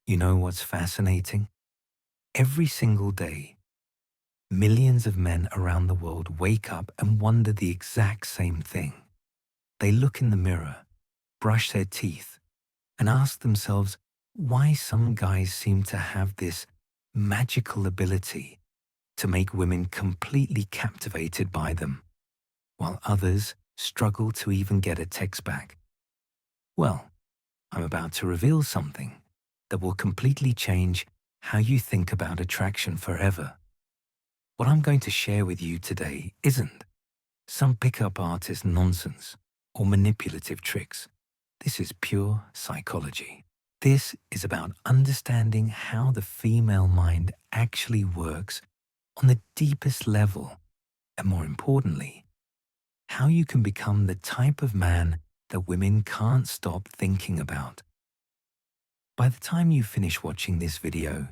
You know what's fascinating? Every single day, millions of men around the world wake up and wonder the exact same thing. They look in the mirror, brush their teeth, and ask themselves why some guys seem to have this magical ability to make women completely captivated by them, while others struggle to even get a text back. Well, I'm about to reveal something that will completely change how you think about attraction forever. What I'm going to share with you today isn't some pickup artist nonsense or manipulative tricks. This is pure psychology. This is about understanding how the female mind actually works on the deepest level, and more importantly, how you can become the type of man that women can't stop thinking about. By the time you finish watching this video,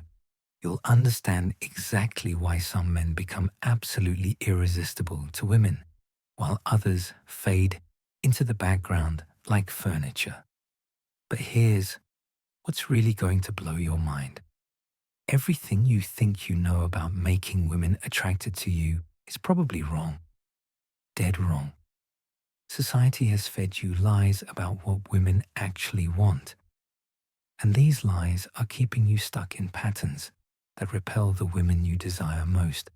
you'll understand exactly why some men become absolutely irresistible to women, while others fade into the background like furniture. But here's what's really going to blow your mind. Everything you think you know about making women attracted to you is probably wrong. Dead wrong. Society has fed you lies about what women actually want. And these lies are keeping you stuck in patterns that repel the women you desire most.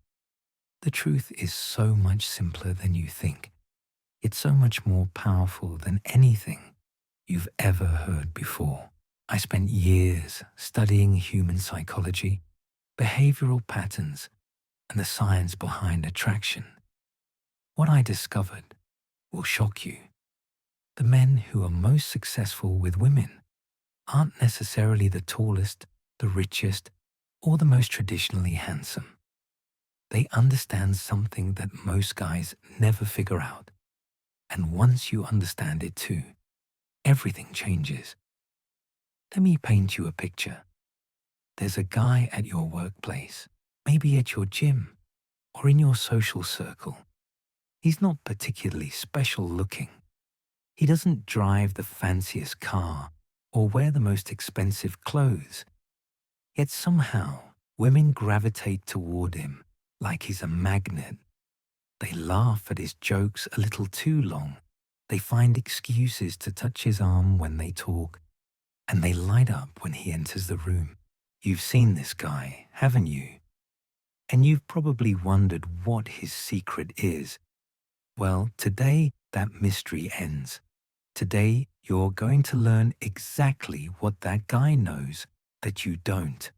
The truth is so much simpler than you think. It's so much more powerful than anything you've ever heard before. I spent years studying human psychology, behavioral patterns, and the science behind attraction. What I discovered will shock you. The men who are most successful with women aren't necessarily the tallest, the richest, or the most traditionally handsome. They understand something that most guys never figure out. And once you understand it too, everything changes. Let me paint you a picture. There's a guy at your workplace, maybe at your gym, or in your social circle. He's not particularly special looking. He doesn't drive the fanciest car or wear the most expensive clothes. Yet somehow, women gravitate toward him like he's a magnet. They laugh at his jokes a little too long. They find excuses to touch his arm when they talk, and they light up when he enters the room. You've seen this guy, haven't you? And you've probably wondered what his secret is. Well, today that mystery ends. Today, you're going to learn exactly what that guy knows that you don't.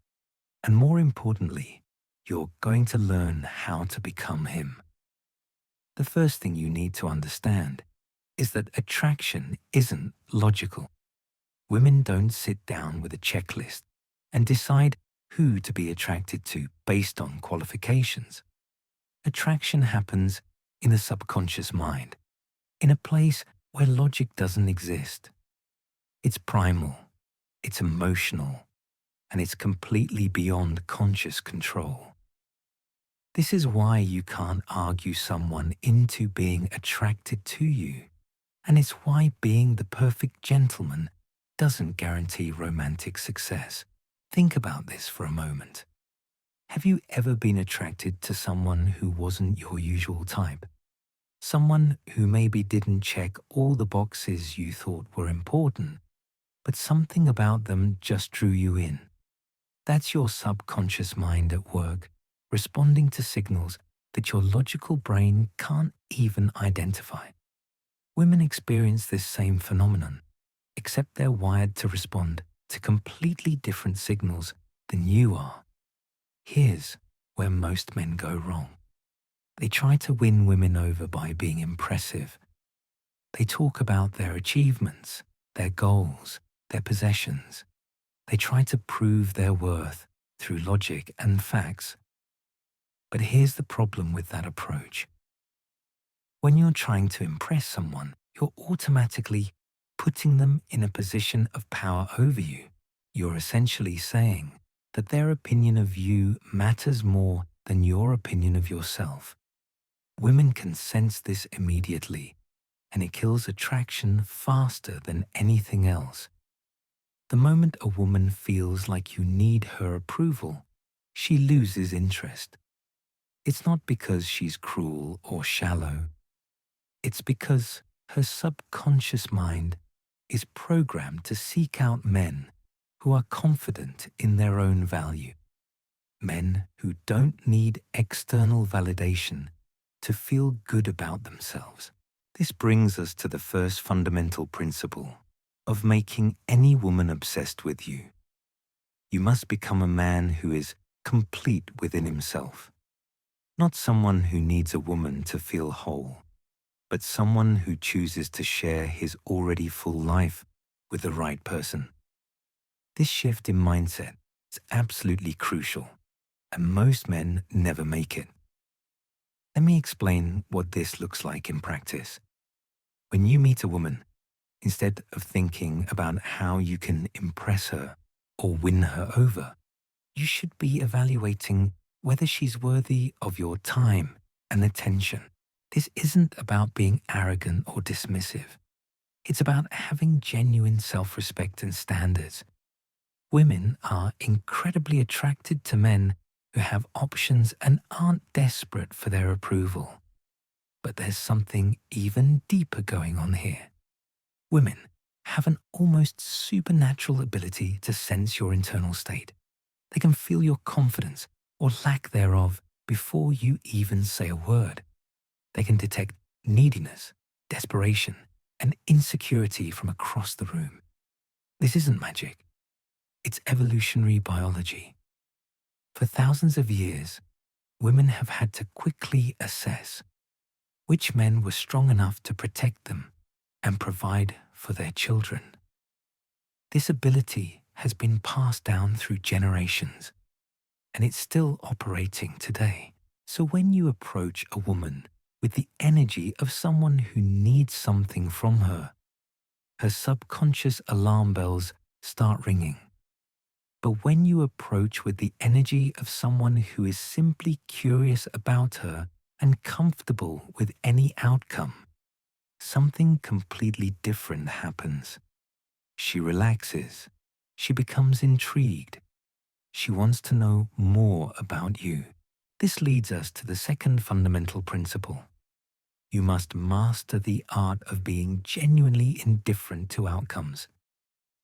And more importantly, you're going to learn how to become him. The first thing you need to understand is that attraction isn't logical. Women don't sit down with a checklist and decide who to be attracted to based on qualifications. Attraction happens in the subconscious mind, in a place where logic doesn't exist. It's primal, it's emotional, and it's completely beyond conscious control. This is why you can't argue someone into being attracted to you, and it's why being the perfect gentleman doesn't guarantee romantic success. Think about this for a moment. Have you ever been attracted to someone who wasn't your usual type? Someone who maybe didn't check all the boxes you thought were important, but something about them just drew you in. That's your subconscious mind at work, responding to signals that your logical brain can't even identify. Women experience this same phenomenon, except they're wired to respond to completely different signals than you are. Here's where most men go wrong. They try to win women over by being impressive. They talk about their achievements, their goals, their possessions. They try to prove their worth through logic and facts. But here's the problem with that approach. When you're trying to impress someone, you're automatically putting them in a position of power over you. You're essentially saying that their opinion of you matters more than your opinion of yourself. Women can sense this immediately, and it kills attraction faster than anything else. The moment a woman feels like you need her approval, she loses interest. It's not because she's cruel or shallow. It's because her subconscious mind is programmed to seek out men who are confident in their own value, men who don't need external validation to feel good about themselves. This brings us to the first fundamental principle of making any woman obsessed with you. You must become a man who is complete within himself, not someone who needs a woman to feel whole, but someone who chooses to share his already full life with the right person. This shift in mindset is absolutely crucial, and most men never make it. Let me explain what this looks like in practice. When you meet a woman, instead of thinking about how you can impress her or win her over, you should be evaluating whether she's worthy of your time and attention. This isn't about being arrogant or dismissive. It's about having genuine self-respect and standards. Women are incredibly attracted to men who have options and aren't desperate for their approval. But there's something even deeper going on here. Women have an almost supernatural ability to sense your internal state. They can feel your confidence or lack thereof before you even say a word. They can detect neediness, desperation, and insecurity from across the room. This isn't magic. It's evolutionary biology. For thousands of years, women have had to quickly assess which men were strong enough to protect them and provide for their children. This ability has been passed down through generations, and it's still operating today. So when you approach a woman with the energy of someone who needs something from her, her subconscious alarm bells start ringing. But when you approach with the energy of someone who is simply curious about her and comfortable with any outcome, something completely different happens. She relaxes. She becomes intrigued. She wants to know more about you. This leads us to the second fundamental principle. You must master the art of being genuinely indifferent to outcomes.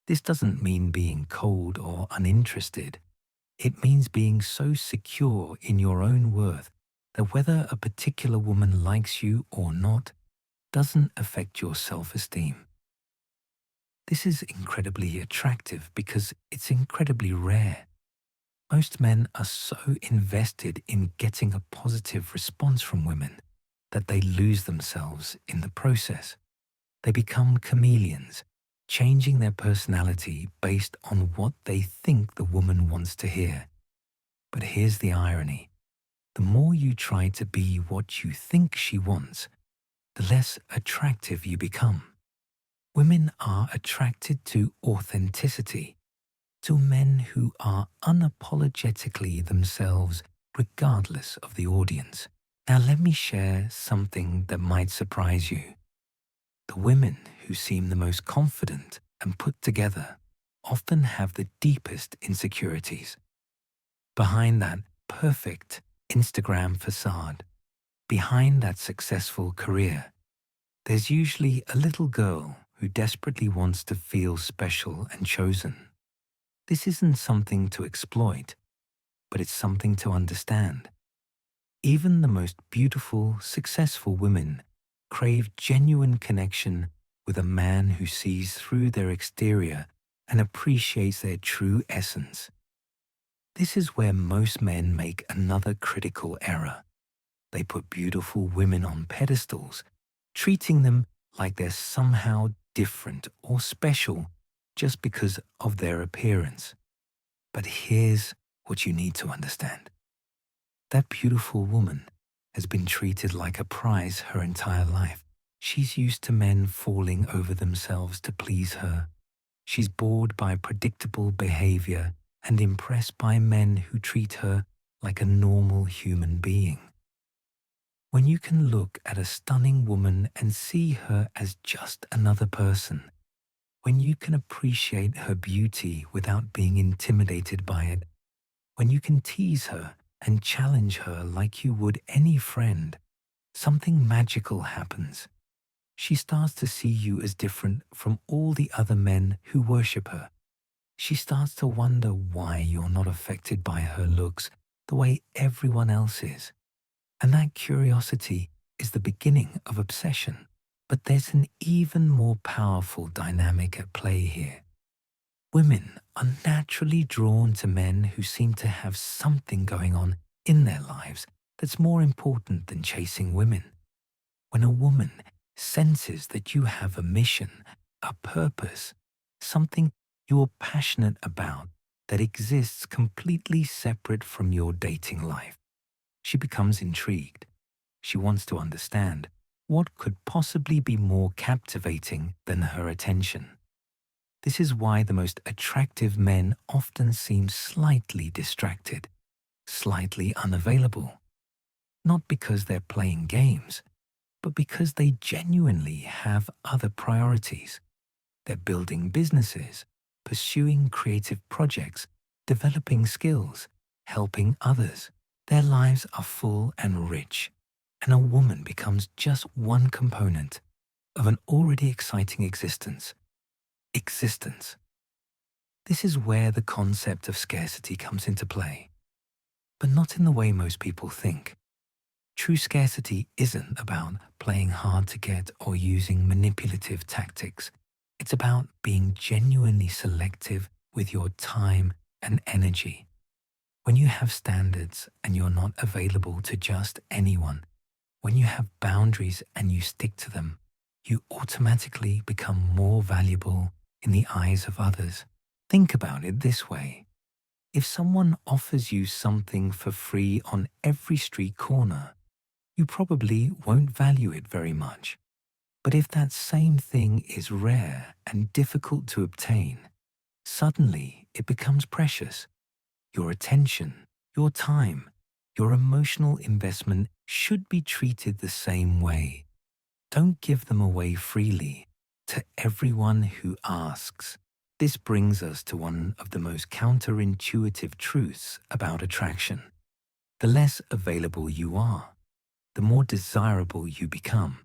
This doesn't mean being cold or uninterested. It means being so secure in your own worth that whether a particular woman likes you or not doesn't affect your self-esteem. This is incredibly attractive because it's incredibly rare. Most men are so invested in getting a positive response from women that they lose themselves in the process. They become chameleons, changing their personality based on what they think the woman wants to hear. But here's the irony. The more you try to be what you think she wants, the less attractive you become. Women are attracted to authenticity, to men who are unapologetically themselves regardless of the audience. Now let me share something that might surprise you. The women who seem the most confident and put together often have the deepest insecurities. Behind that perfect Instagram facade, behind that successful career, there's usually a little girl who desperately wants to feel special and chosen. This isn't something to exploit, but it's something to understand. Even the most beautiful, successful women crave genuine connection with a man who sees through their exterior and appreciates their true essence. This is where most men make another critical error. They put beautiful women on pedestals, treating them like they're somehow different or special just because of their appearance. But here's what you need to understand. That beautiful woman has been treated like a prize her entire life. She's used to men falling over themselves to please her. She's bored by predictable behavior and impressed by men who treat her like a normal human being. When you can look at a stunning woman and see her as just another person, When you can appreciate her beauty without being intimidated by it, when you can tease her and challenge her like you would any friend, something magical happens. She starts to see you as different from all the other men who worship her. She starts to wonder why you're not affected by her looks the way everyone else is. And that curiosity is the beginning of obsession. But there's an even more powerful dynamic at play here. Women are naturally drawn to men who seem to have something going on in their lives that's more important than chasing women. When a woman senses that you have a mission, a purpose, something you're passionate about that exists completely separate from your dating life, she becomes intrigued. She wants to understand what could possibly be more captivating than her attention. This is why the most attractive men often seem slightly distracted, slightly unavailable. Not because they're playing games, but because they genuinely have other priorities. They're building businesses, pursuing creative projects, developing skills, helping others. Their lives are full and rich, and a woman becomes just one component of an already exciting existence. Existence. This is where the concept of scarcity comes into play, but not in the way most people think. True scarcity isn't about playing hard to get or using manipulative tactics. It's about being genuinely selective with your time and energy. When you have standards and you're not available to just anyone, when you have boundaries and you stick to them, you automatically become more valuable in the eyes of others. Think about it this way. If someone offers you something for free on every street corner, you probably won't value it very much. But if that same thing is rare and difficult to obtain, suddenly it becomes precious. Your attention, your time, your emotional investment should be treated the same way. Don't give them away freely to everyone who asks. This brings us to one of the most counterintuitive truths about attraction. The less available you are, the more desirable you become.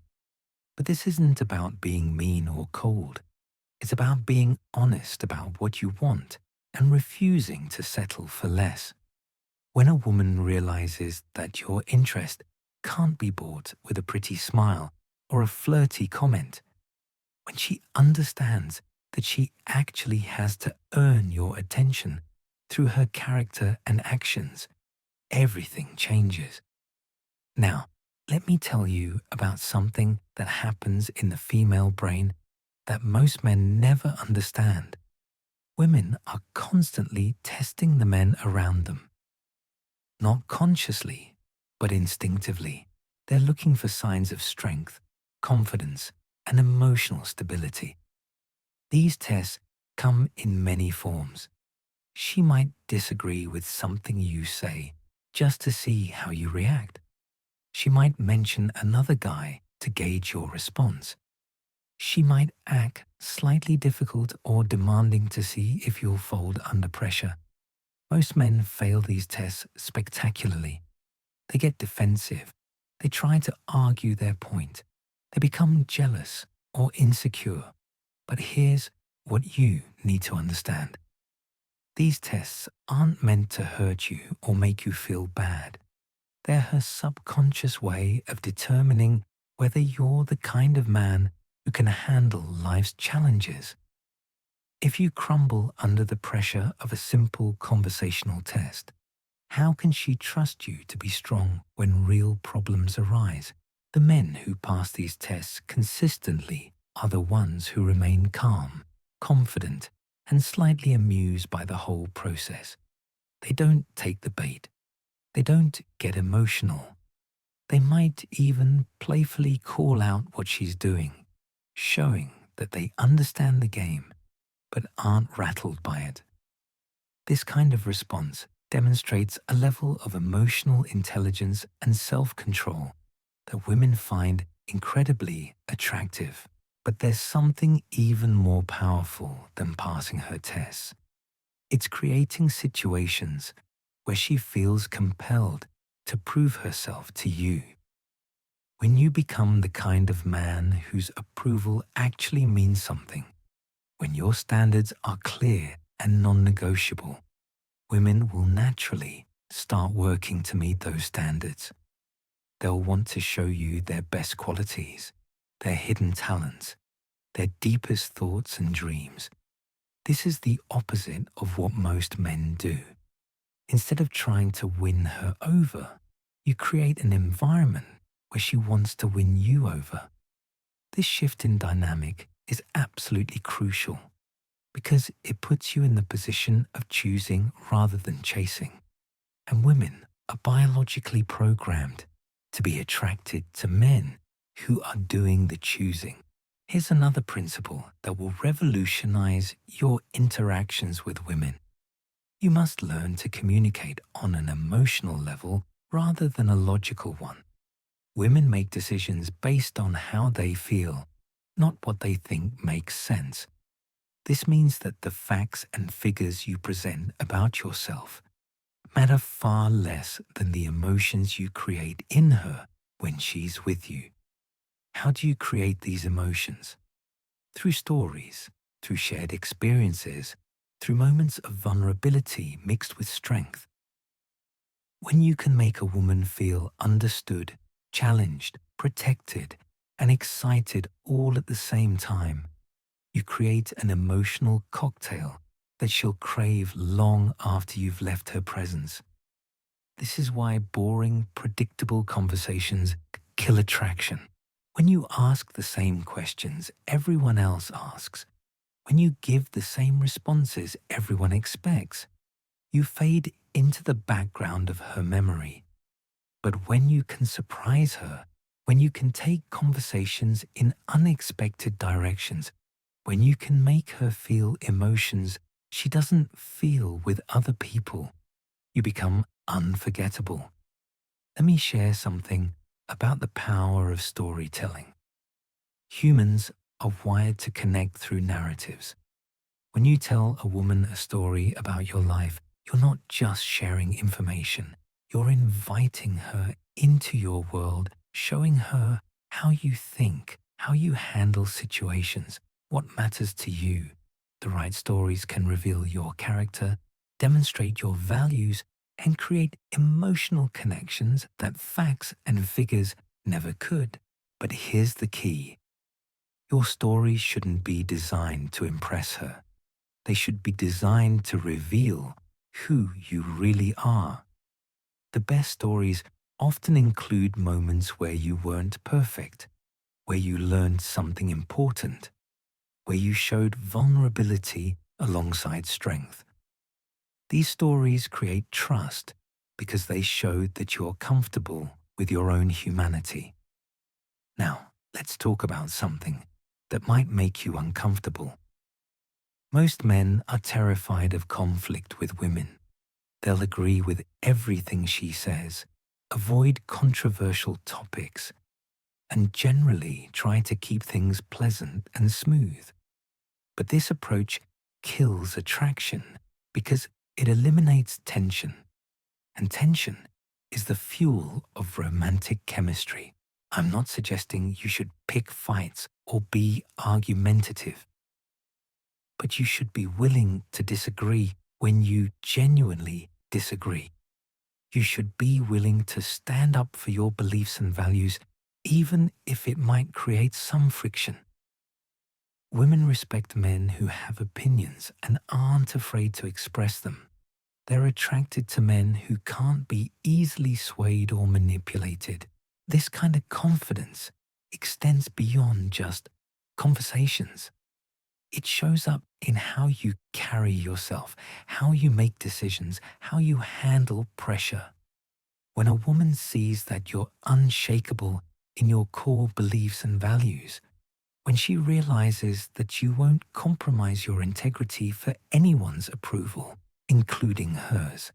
But this isn't about being mean or cold. It's about being honest about what you want and refusing to settle for less. When a woman realizes that your interest can't be bought with a pretty smile or a flirty comment, when she understands that she actually has to earn your attention through her character and actions, everything changes. Now, let me tell you about something that happens in the female brain that most men never understand. Women are constantly testing the men around them. Not consciously, but instinctively. They're looking for signs of strength, confidence, and emotional stability. These tests come in many forms. She might disagree with something you say just to see how you react. She might mention another guy to gauge your response. She might act slightly difficult or demanding to see if you'll fold under pressure. Most men fail these tests spectacularly. They get defensive. They try to argue their point. They become jealous or insecure. But here's what you need to understand. These tests aren't meant to hurt you or make you feel bad. They're her subconscious way of determining whether you're the kind of man who can handle life's challenges. If you crumble under the pressure of a simple conversational test, how can she trust you to be strong when real problems arise? The men who pass these tests consistently are the ones who remain calm, confident, and slightly amused by the whole process. They don't take the bait. They don't get emotional. They might even playfully call out what she's doing, showing that they understand the game but aren't rattled by it. This kind of response demonstrates a level of emotional intelligence and self-control that women find incredibly attractive. But there's something even more powerful than passing her tests. It's creating situations where she feels compelled to prove herself to you. When you become the kind of man whose approval actually means something, when your standards are clear and non-negotiable, women will naturally start working to meet those standards. They'll want to show you their best qualities, their hidden talents, their deepest thoughts and dreams. This is the opposite of what most men do. Instead of trying to win her over, you create an environment where she wants to win you over. This shift in dynamic is absolutely crucial because it puts you in the position of choosing rather than chasing. And women are biologically programmed to be attracted to men who are doing the choosing. Here's another principle that will revolutionize your interactions with women. You must learn to communicate on an emotional level rather than a logical one. Women make decisions based on how they feel, not what they think makes sense. This means that the facts and figures you present about yourself matter far less than the emotions you create in her when she's with you. How do you create these emotions? Through stories, through shared experiences, through moments of vulnerability mixed with strength. When you can make a woman feel understood, challenged, protected, and excited all at the same time, you create an emotional cocktail that she'll crave long after you've left her presence. This is why boring, predictable conversations kill attraction. When you ask the same questions everyone else asks, when you give the same responses everyone expects, you fade into the background of her memory. But when you can surprise her, when you can take conversations in unexpected directions, when you can make her feel emotions she doesn't feel with other people, you become unforgettable. Let me share something about the power of storytelling. Humans are wired to connect through narratives. When you tell a woman a story about your life, you're not just sharing information. You're inviting her into your world, showing her how you think, how you handle situations, what matters to you. The right stories can reveal your character, demonstrate your values, and create emotional connections that facts and figures never could. But here's the key. Your stories shouldn't be designed to impress her. They should be designed to reveal who you really are. The best stories often include moments where you weren't perfect, where you learned something important, where you showed vulnerability alongside strength. These stories create trust because they show that you're comfortable with your own humanity. Now, let's talk about something that might make you uncomfortable. Most men are terrified of conflict with women. They'll agree with everything she says, avoid controversial topics, and generally try to keep things pleasant and smooth. But this approach kills attraction because it eliminates tension, and tension is the fuel of romantic chemistry. I'm not suggesting you should pick fights or be argumentative, but you should be willing to disagree when you genuinely disagree. You should be willing to stand up for your beliefs and values, even if it might create some friction. Women respect men who have opinions and aren't afraid to express them. They're attracted to men who can't be easily swayed or manipulated. This kind of confidence extends beyond just conversations. It shows up in how you carry yourself, how you make decisions, how you handle pressure. When a woman sees that you're unshakable in your core beliefs and values, when she realizes that you won't compromise your integrity for anyone's approval, including hers,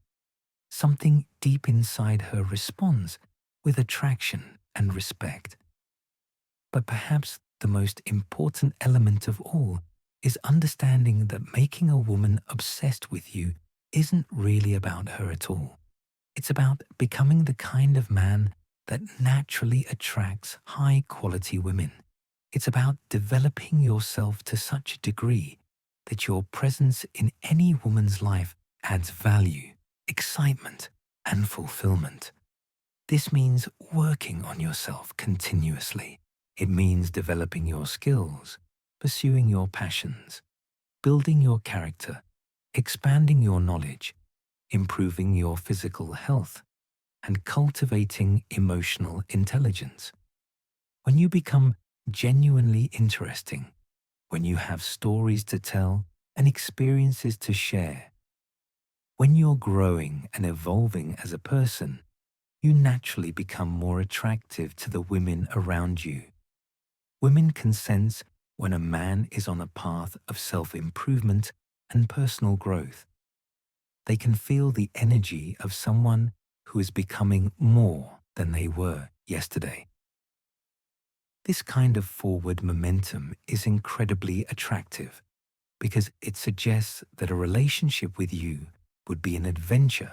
something deep inside her responds with attraction and respect. But perhaps the most important element of all is understanding that making a woman obsessed with you isn't really about her at all. It's about becoming the kind of man that naturally attracts high-quality women. It's about developing yourself to such a degree that your presence in any woman's life adds value, excitement, and fulfillment. This means working on yourself continuously. It means developing your skills, pursuing your passions, building your character, expanding your knowledge, improving your physical health, and cultivating emotional intelligence. When you become genuinely interesting, when you have stories to tell and experiences to share, when you're growing and evolving as a person, you naturally become more attractive to the women around you. Women can sense when a man is on a path of self-improvement and personal growth. They can feel the energy of someone who is becoming more than they were yesterday. This kind of forward momentum is incredibly attractive because it suggests that a relationship with you would be an adventure,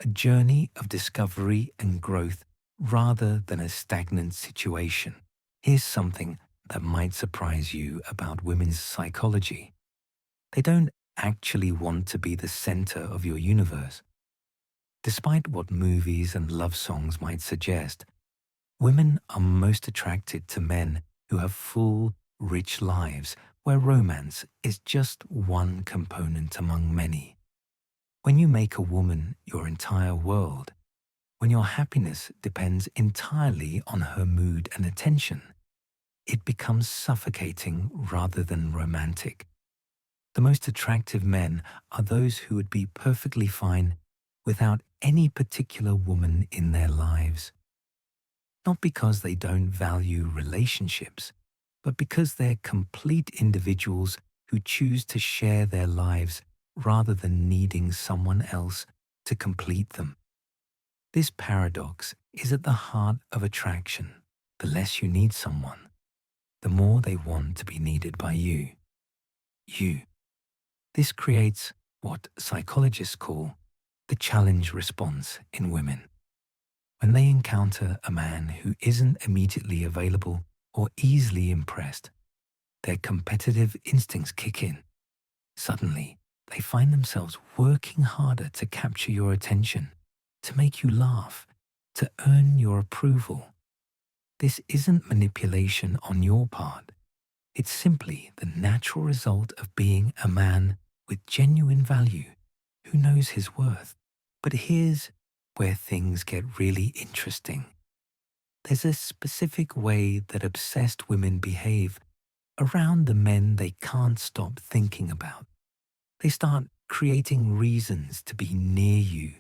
a journey of discovery and growth rather than a stagnant situation. Here's something that might surprise you about women's psychology. They don't actually want to be the center of your universe. Despite what movies and love songs might suggest, women are most attracted to men who have full, rich lives where romance is just one component among many. When you make a woman your entire world, when your happiness depends entirely on her mood and attention, it becomes suffocating rather than romantic. The most attractive men are those who would be perfectly fine without any particular woman in their lives. Not because they don't value relationships, but because they're complete individuals who choose to share their lives rather than needing someone else to complete them. This paradox is at the heart of attraction. The less you need someone, the more they want to be needed by you. This creates what psychologists call the challenge response in women. When they encounter a man who isn't immediately available or easily impressed, their competitive instincts kick in. Suddenly, they find themselves working harder to capture your attention, to make you laugh, to earn your approval. This isn't manipulation on your part. It's simply the natural result of being a man with genuine value who knows his worth. But here's where things get really interesting. There's a specific way that obsessed women behave around the men they can't stop thinking about. They start creating reasons to be near you.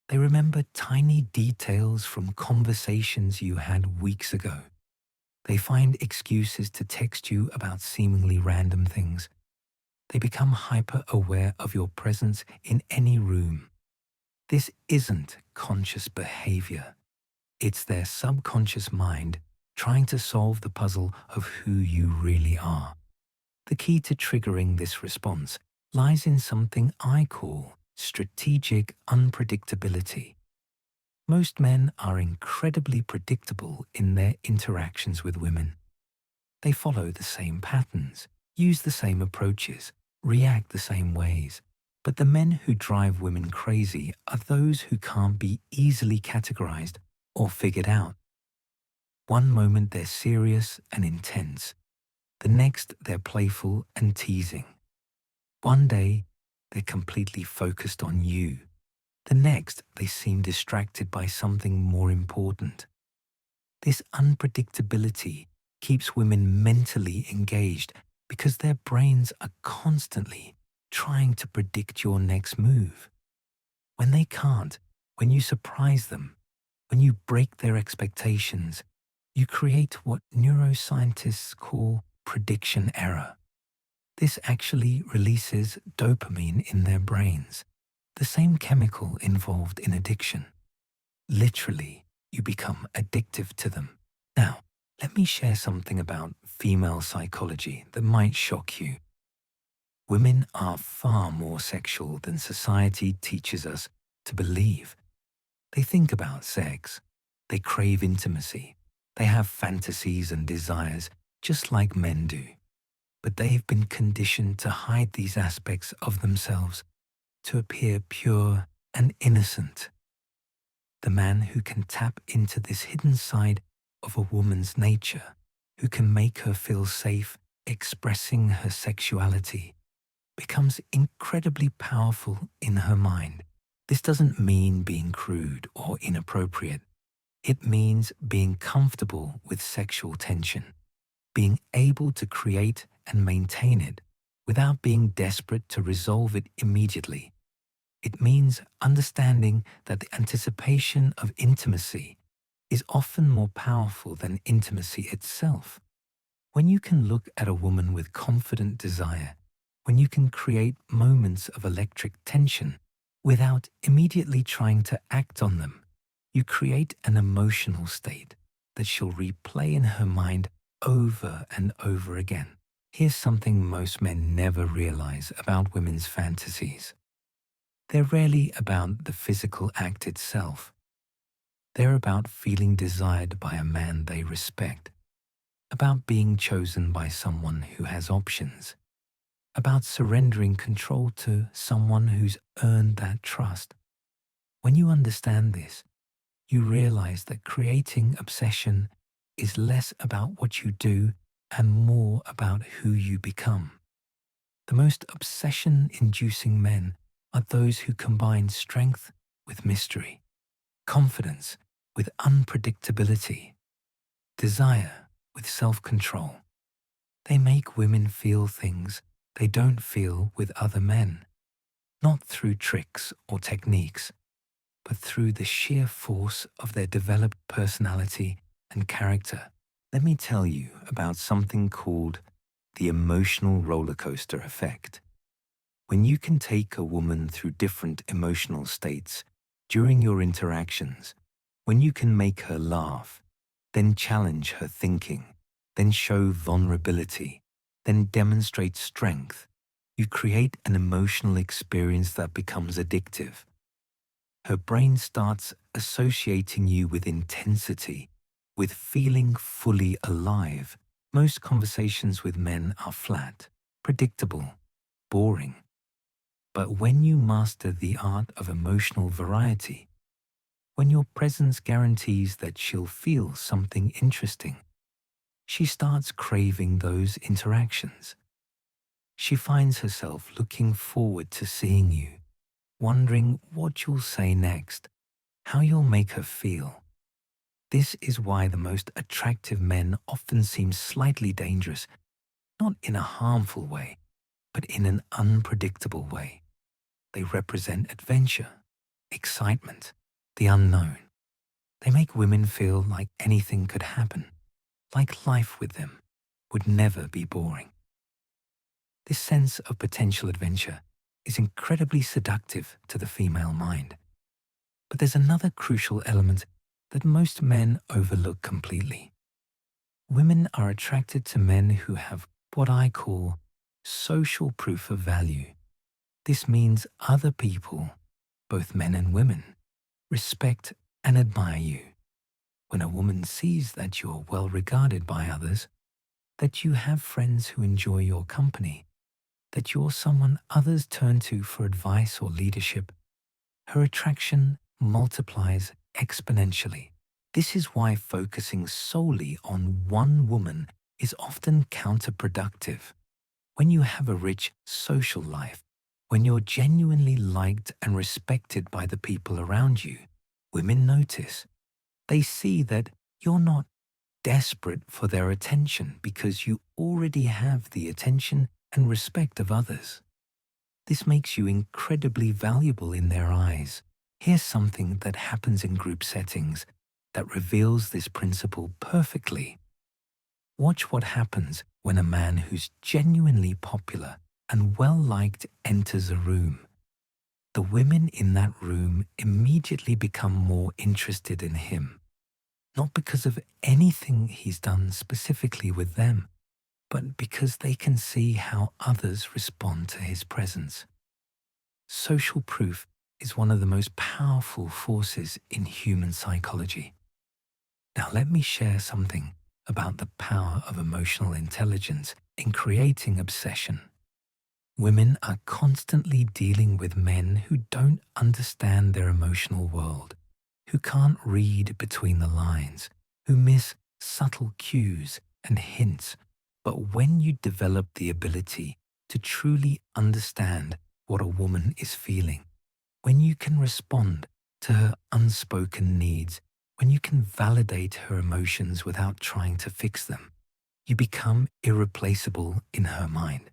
They remember tiny details from conversations you had weeks ago. They find excuses to text you about seemingly random things. They become hyper-aware of your presence in any room. This isn't conscious behavior. It's their subconscious mind trying to solve the puzzle of who you really are. The key to triggering this response lies in something I call strategic unpredictability. Most men are incredibly predictable in their interactions with women. They follow the same patterns, use the same approaches, react the same ways. But the men who drive women crazy are those who can't be easily categorized or figured out. One moment they're serious and intense. The next they're playful and teasing. One day they're completely focused on you. The next they seem distracted by something more important. This unpredictability keeps women mentally engaged because their brains are constantly trying to predict your next move. When they can't, when you surprise them, when you break their expectations, you create what neuroscientists call prediction error. This actually releases dopamine in their brains, the same chemical involved in addiction. Literally, you become addictive to them. Now, Let me share something about female psychology that might shock you. Women are far more sexual than society teaches us to believe. They think about sex. They crave intimacy. They have fantasies and desires just like men do. But they have been conditioned to hide these aspects of themselves to appear pure and innocent. The man who can tap into this hidden side of a woman's nature, who can make her feel safe expressing her sexuality, becomes incredibly powerful in her mind. This doesn't mean being crude or inappropriate. It means being comfortable with sexual tension, being able to create and maintain it without being desperate to resolve it immediately. It means understanding that the anticipation of intimacy is often more powerful than intimacy itself. When you can look at a woman with confident desire, when you can create moments of electric tension without immediately trying to act on them, you create an emotional state that she'll replay in her mind over and over again. Here's something most men never realize about women's fantasies. They're rarely about the physical act itself. They're about feeling desired by a man they respect, about being chosen by someone who has options, about surrendering control to someone who's earned that trust. When you understand this, you realize that creating obsession is less about what you do and more about who you become. The most obsession-inducing men are those who combine strength with mystery, confidence with unpredictability, desire with self-control. They make women feel things they don't feel with other men, not through tricks or techniques, but through the sheer force of their developed personality and character. Let me tell you about something called the emotional roller coaster effect. When you can take a woman through different emotional states during your interactions, when you can make her laugh, then challenge her thinking, then show vulnerability, then demonstrate strength, you create an emotional experience that becomes addictive. Her brain starts associating you with intensity, with feeling fully alive. Most conversations with men are flat, predictable, boring. But when you master the art of emotional variety, when your presence guarantees that she'll feel something interesting, she starts craving those interactions. She finds herself looking forward to seeing you, wondering what you'll say next, how you'll make her feel. This is why the most attractive men often seem slightly dangerous, not in a harmful way, but in an unpredictable way. They represent adventure, excitement, the unknown. They make women feel like anything could happen, like life with them would never be boring. This sense of potential adventure is incredibly seductive to the female mind. But there's another crucial element that most men overlook completely. Women are attracted to men who have what I call social proof of value. This means other people, both men and women, respect and admire you. When a woman sees that you're well regarded by others, that you have friends who enjoy your company, that you're someone others turn to for advice or leadership, her attraction multiplies exponentially. This is why focusing solely on one woman is often counterproductive. When you have a rich social life, when you're genuinely liked and respected by the people around you, women notice. They see that you're not desperate for their attention because you already have the attention and respect of others. This makes you incredibly valuable in their eyes. Here's something that happens in group settings that reveals this principle perfectly. Watch what happens when a man who's genuinely popular and well-liked enters a room. The women in that room immediately become more interested in him. not because of anything he's done specifically with them, but because they can see how others respond to his presence. Social proof is one of the most powerful forces in human psychology. Now, let me share something about the power of emotional intelligence in creating obsession. Women are constantly dealing with men who don't understand their emotional world, who can't read between the lines, who miss subtle cues and hints. But when you develop the ability to truly understand what a woman is feeling, when you can respond to her unspoken needs, when you can validate her emotions without trying to fix them, you become irreplaceable in her mind.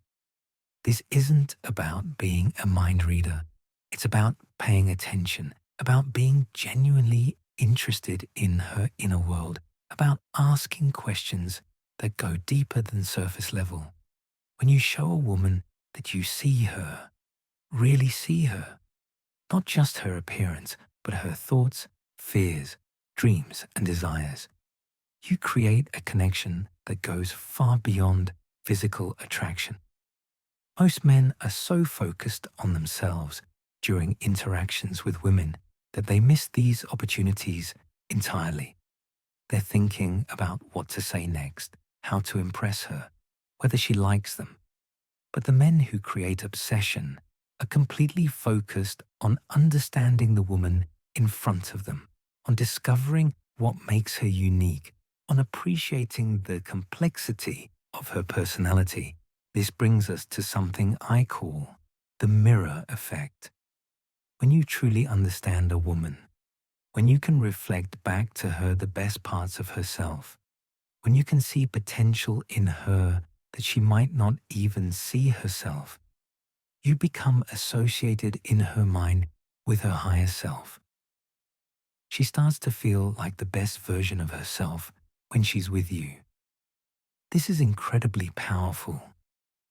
This isn't about being a mind reader. It's about paying attention, about being genuinely interested in her inner world, about asking questions that go deeper than surface level. When you show a woman that you see her, really see her, not just her appearance, but her thoughts, fears, dreams, and desires, you create a connection that goes far beyond physical attraction. Most men are so focused on themselves during interactions with women that they miss these opportunities entirely. They're thinking about what to say next, how to impress her, whether she likes them. But the men who create obsession are completely focused on understanding the woman in front of them, on discovering what makes her unique, on appreciating the complexity of her personality. This brings us to something I call the mirror effect. When you truly understand a woman, when you can reflect back to her the best parts of herself, when you can see potential in her that she might not even see herself, you become associated in her mind with her higher self. She starts to feel like the best version of herself when she's with you. This is incredibly powerful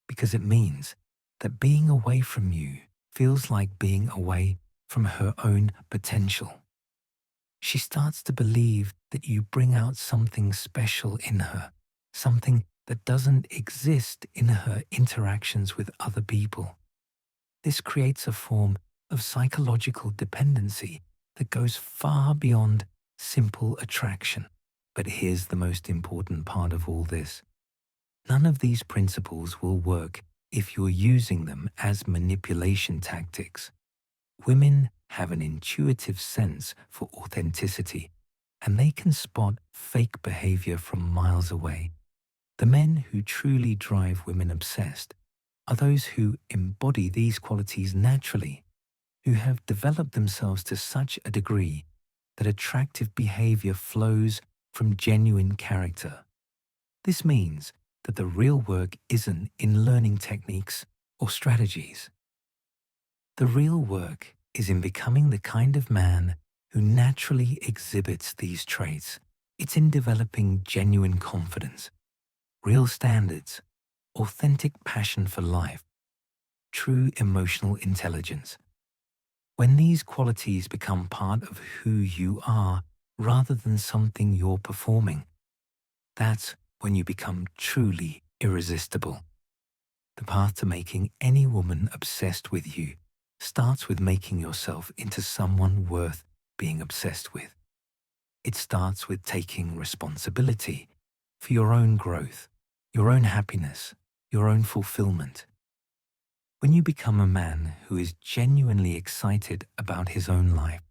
because it means that being away from you feels like being away from her own potential. She starts to believe that you bring out something special in her, something that doesn't exist in her interactions with other people. This creates a form of psychological dependency that goes far beyond simple attraction. But here's the most important part of all this. None of these principles will work if you're using them as manipulation tactics. Women have an intuitive sense for authenticity, and they can spot fake behavior from miles away. The men who truly drive women obsessed are those who embody these qualities naturally, who have developed themselves to such a degree that attractive behavior flows from genuine character. This means that the real work isn't in learning techniques or strategies. The real work is in becoming the kind of man who naturally exhibits these traits. It's in developing genuine confidence, real standards, authentic passion for life, true emotional intelligence. When these qualities become part of who you are rather than something you're performing, that's when you become truly irresistible. The path to making any woman obsessed with you starts with making yourself into someone worth being obsessed with. It starts with taking responsibility for your own growth, your own happiness, your own fulfillment. When you become a man who is genuinely excited about his own life,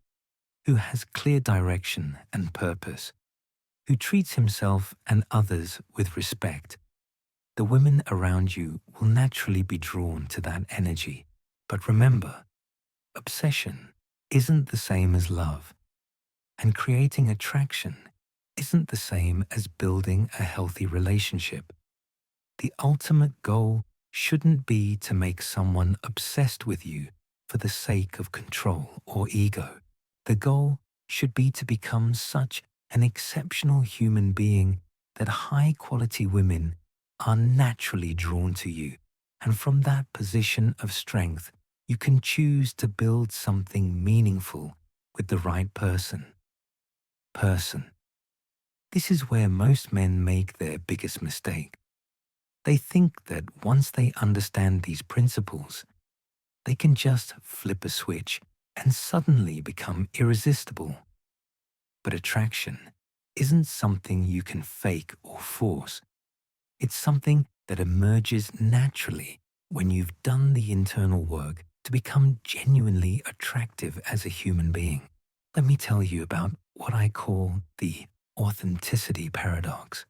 who has clear direction and purpose, who treats himself and others with respect, the women around you will naturally be drawn to that energy. But remember, obsession isn't the same as love, and creating attraction isn't the same as building a healthy relationship. The ultimate goal shouldn't be to make someone obsessed with you for the sake of control or ego. The goal should be to become such an exceptional human being that high-quality women are naturally drawn to you. And from that position of strength, you can choose to build something meaningful with the right person. This is where most men make their biggest mistake. They think that once they understand these principles, they can just flip a switch and suddenly become irresistible. But attraction isn't something you can fake or force. It's something that emerges naturally when you've done the internal work to become genuinely attractive as a human being. Let me tell you about what I call the authenticity paradox.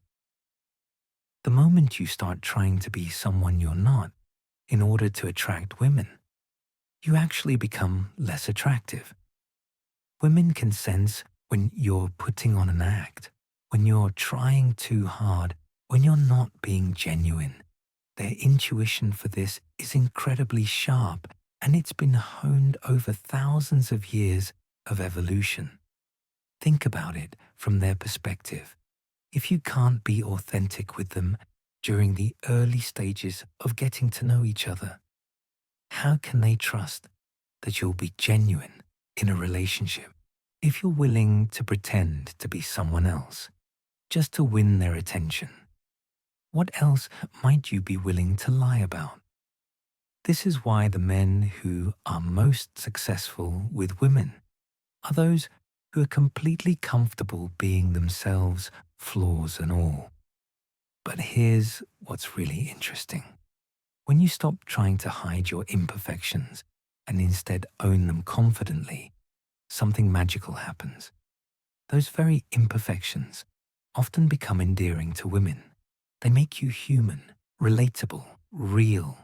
The moment you start trying to be someone you're not in order to attract women, you actually become less attractive. Women can sense when you're putting on an act, when you're trying too hard, when you're not being genuine. Their intuition for this is incredibly sharp, and it's been honed over thousands of years of evolution. Think about it from their perspective. If you can't be authentic with them during the early stages of getting to know each other, how can they trust that you'll be genuine in a relationship? If you're willing to pretend to be someone else just to win their attention, what else might you be willing to lie about? This is why the men who are most successful with women are those who are completely comfortable being themselves, flaws and all. But here's what's really interesting. When you stop trying to hide your imperfections and instead own them confidently, something magical happens. Those very imperfections often become endearing to women. They make you human, relatable, real.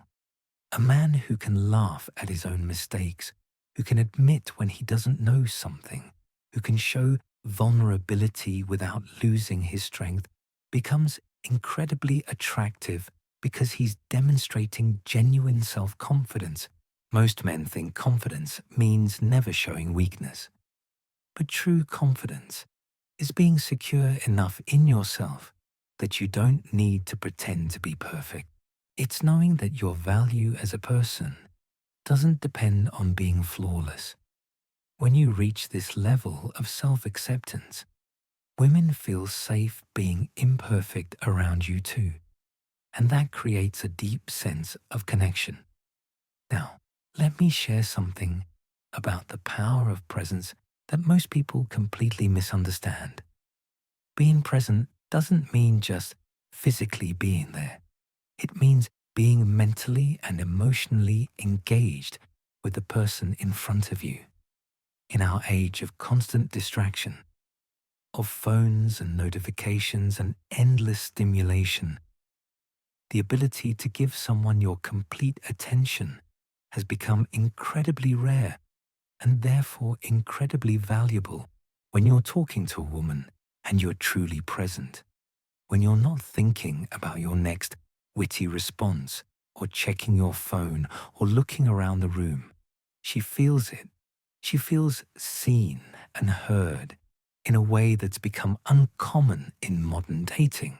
A man who can laugh at his own mistakes, who can admit when he doesn't know something, who can show vulnerability without losing his strength, becomes incredibly attractive because he's demonstrating genuine self-confidence. Most men think confidence means never showing weakness. But true confidence is being secure enough in yourself that you don't need to pretend to be perfect. It's knowing that your value as a person doesn't depend on being flawless. When you reach this level of self-acceptance, women feel safe being imperfect around you too, and that creates a deep sense of connection. Now, let me share something about the power of presence that most people completely misunderstand. Being present doesn't mean just physically being there. It means being mentally and emotionally engaged with the person in front of you. In our age of constant distraction, of phones and notifications and endless stimulation, the ability to give someone your complete attention has become incredibly rare and therefore incredibly valuable when you're talking to a woman and you're truly present. When you're not thinking about your next witty response or checking your phone or looking around the room, she feels it. She feels seen and heard in a way that's become uncommon in modern dating.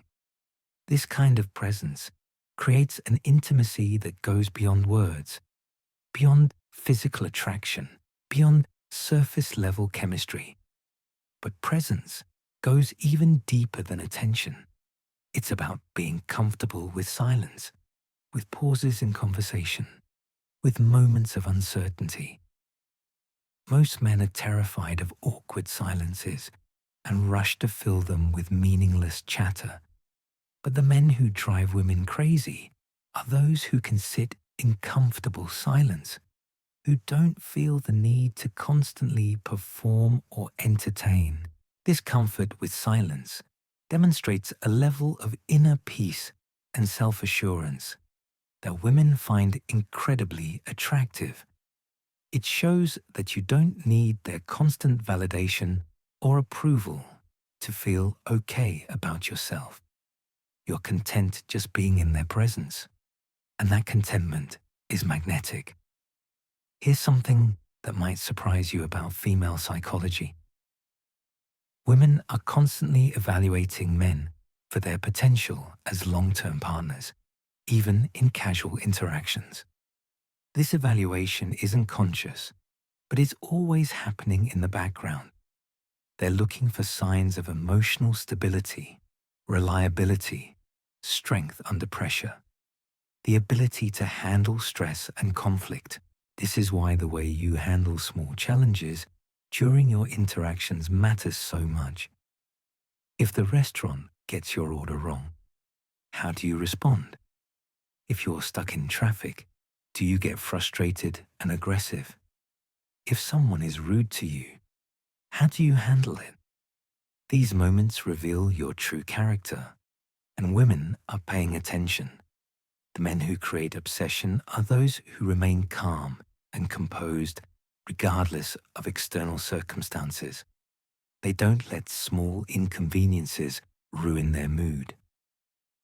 This kind of presence creates an intimacy that goes beyond words, beyond physical attraction, beyond surface-level chemistry. But presence goes even deeper than attention. It's about being comfortable with silence, with pauses in conversation, with moments of uncertainty. Most men are terrified of awkward silences and rush to fill them with meaningless chatter. But the men who drive women crazy are those who can sit in comfortable silence, who don't feel the need to constantly perform or entertain. This comfort with silence demonstrates a level of inner peace and self-assurance that women find incredibly attractive. It shows that you don't need their constant validation or approval to feel okay about yourself. You're content just being in their presence, and that contentment is magnetic. Here's something that might surprise you about female psychology. Women are constantly evaluating men for their potential as long-term partners, even in casual interactions. This evaluation isn't conscious, but it's always happening in the background. They're looking for signs of emotional stability, reliability, strength under pressure, the ability to handle stress and conflict. This is why the way you handle small challenges during your interactions matters so much. If the restaurant gets your order wrong, how do you respond? If you're stuck in traffic, do you get frustrated and aggressive? If someone is rude to you, how do you handle it? These moments reveal your true character, and women are paying attention. The men who create obsession are those who remain calm and composed regardless of external circumstances. They don't let small inconveniences ruin their mood.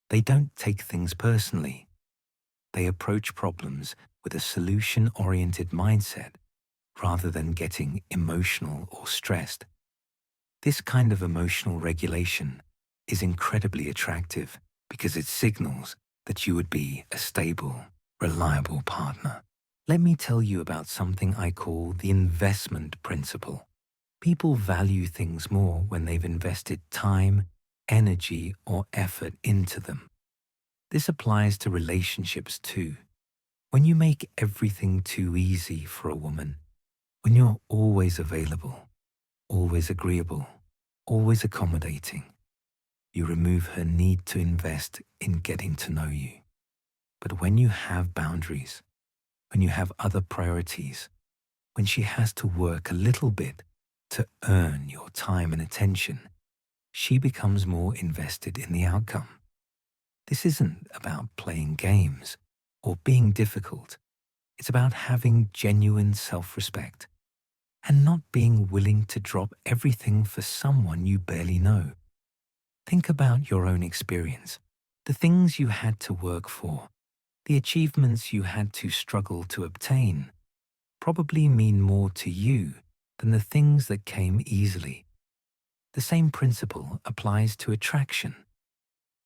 They don't take things personally. They approach problems with a solution-oriented mindset rather than getting emotional or stressed. This kind of emotional regulation is incredibly attractive because it signals that you would be a stable, reliable partner. Let me tell you about something I call the investment principle. People value things more when they've invested time, energy, or effort into them. This applies to relationships too. When you make everything too easy for a woman, when you're always available, always agreeable, always accommodating, you remove her need to invest in getting to know you. But when you have boundaries, when you have other priorities, when she has to work a little bit to earn your time and attention, she becomes more invested in the outcome. This isn't about playing games or being difficult. It's about having genuine self-respect and not being willing to drop everything for someone you barely know. Think about your own experience, the things you had to work for, the achievements you had to struggle to obtain, probably mean more to you than the things that came easily. The same principle applies to attraction.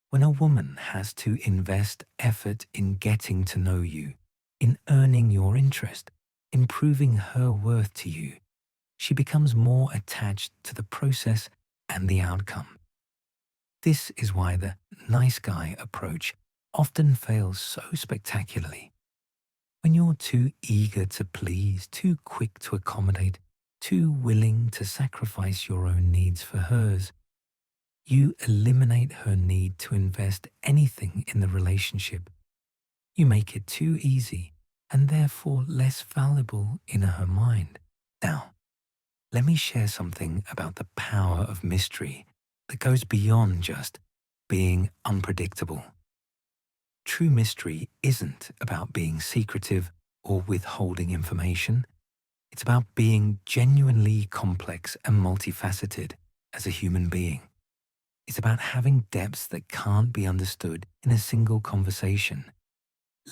When a woman has to invest effort in getting to know you, in earning your interest, in proving her worth to you, she becomes more attached to the process and the outcome. This is why the nice guy approach often fails so spectacularly. When you're too eager to please, too quick to accommodate, too willing to sacrifice your own needs for hers, you eliminate her need to invest anything in the relationship. You make it too easy and therefore less valuable in her mind. Now, let me share something about the power of mystery that goes beyond just being unpredictable. True mystery isn't about being secretive or withholding information. It's about being genuinely complex and multifaceted as a human being. It's about having depths that can't be understood in a single conversation,